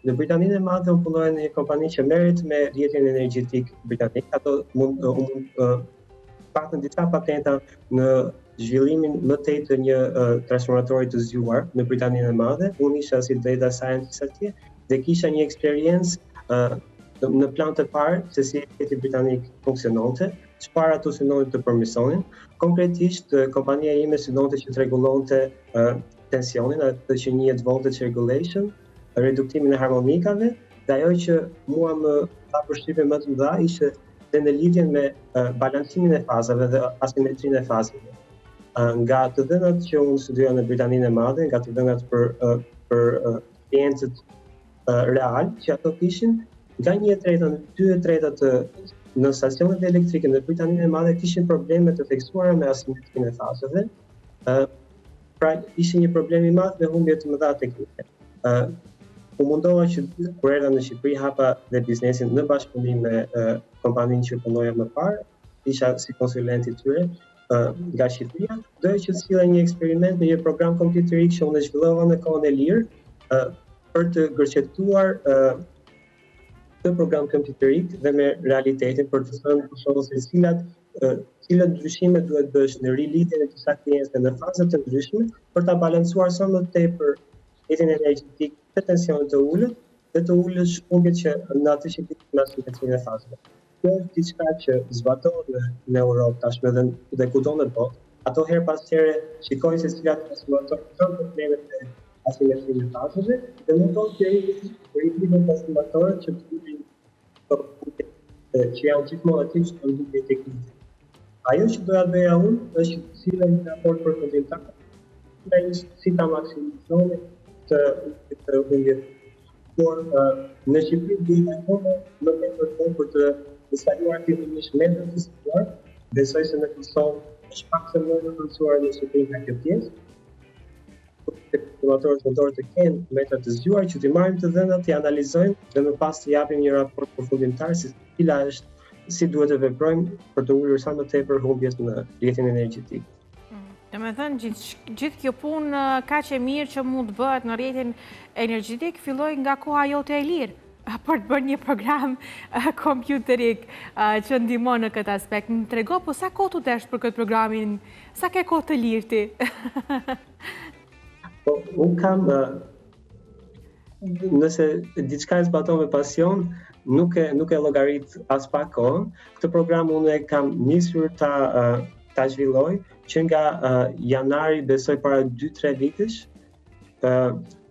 Në Britaninë e Madhe unë punoj në një kompani që merret me rrjetin energjetik britanik. Ato patën disa patenta në zhvillimin më tej të një transformatori të zgjuar në Britaninë e Madhe. Unë isha si data scientist atje dhe kisha një eksperiencë në plan të parë se si rrjeti britanik funksiononte, çfarë ato synonte të përmirësonin. Konkretisht, kompania ime synonte që të rregullonte tensionin, atë që njihet voltage regulation, reduktimin e harmonikave, dhe ajo që mua më dha përshtypje më të mëdha ishte dhe në lidhjen me balancimin e fazave dhe asimetrinë e fazave. Nga të dhënat që unë studioj në Britaninë e Madhe, nga të dhënat për klientët real që ato kishin, nga 1/3 në 2/3 në stacionet elektrike në Britaninë e Madhe kishin probleme të theksuara me asimetrinë e fazave. Pra ishte një problem i madh me humbje të mëdha teknike. U mundova që kur erdha në Shqipëri hapa dhe biznesin në bashkëpunim me kompaninë që punoja më parë, isha si konsulent i tyre nga Shqipëria, doja që të sillja një eksperiment në një program kompjuterik që unë zhvillova në kohën e lirë për të gërqetuar këtë program kompjuterik dhe me realitetin për të thënë për shembull se cilat ndryshime duhet bësh në rilidhjen e disa klientëve në faza të ndryshme për ta balancuar sa më tepër rrjetin energjetik të tensionit të ulët dhe të ulësh humbjet që në atë që në asimetrinë e fazave. Kjo është diçka që zbatohet në Europë tashmë dhe kudo në botë. Ato her pas here shikojnë se cilat transformatorë kanë probleme me asimetrinë e fazave dhe mundon të rritin transformatorët që që janë gjithmonë aty që kanë humbje teknike. Ajo që doja të bëja unë është të sillja një raport përfundimtar si ta maksimizoni të humbjet. Por në Shqipëri duhet akoma më tepër për të instaluar fillimisht metrat të zgjuar. Besoj se në Kosovë është pak se më avancuar në Shqipëri nga kjo pjesë. Konsumatorët vendor të kenë metrat të zgjuar që t'i marrim të dhënat, t'i analizojmë dhe më pas të japim një raport përfundimtar se cila është si duhet të veprojmë për të ulur sa më tepër humbjet në rrjetin energjetik. Domethënë gjithë kjo punë kaq e mirë që mund të bëhet në rrjetin energjetik filloi nga koha jote e lirë për të bërë një program kompjuterik që ndihmon në këtë aspekt. Më trego, po sa kohë tu desh për këtë programin? Sa ke kohë të lirë ti? Po, unë kam, nëse diçka e zbaton me pasion, nuk e llogarit as pak kohë. Këtë program unë e kam nisur ta zhvilloj që nga janari besoj para 2-3 vitesh.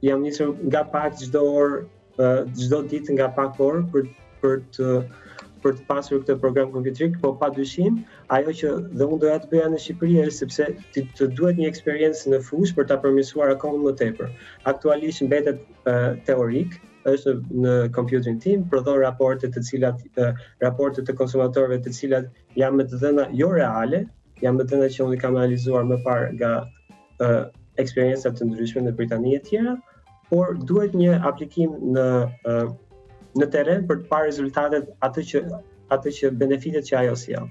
Jam nisur nga pak çdo ditë nga pak orë për të pasur këtë program kompjuterik, po padyshim ajo që dhe unë doja të bëja në Shqipëri është sepse të duhet një eksperiencë në fushë për ta përmirësuar akoma më tepër. Aktualisht mbetet teorik, është në kompjuterin tim, prodhon raporte të konsumatorëve të cilat janë me të dhëna jo reale, janë me të dhëna që unë kam analizuar më parë nga eksperienca të ndryshme në Britani e tjera, por duhet një aplikim në terren për të parë rezultatet atë që benefitet që ajo sjell.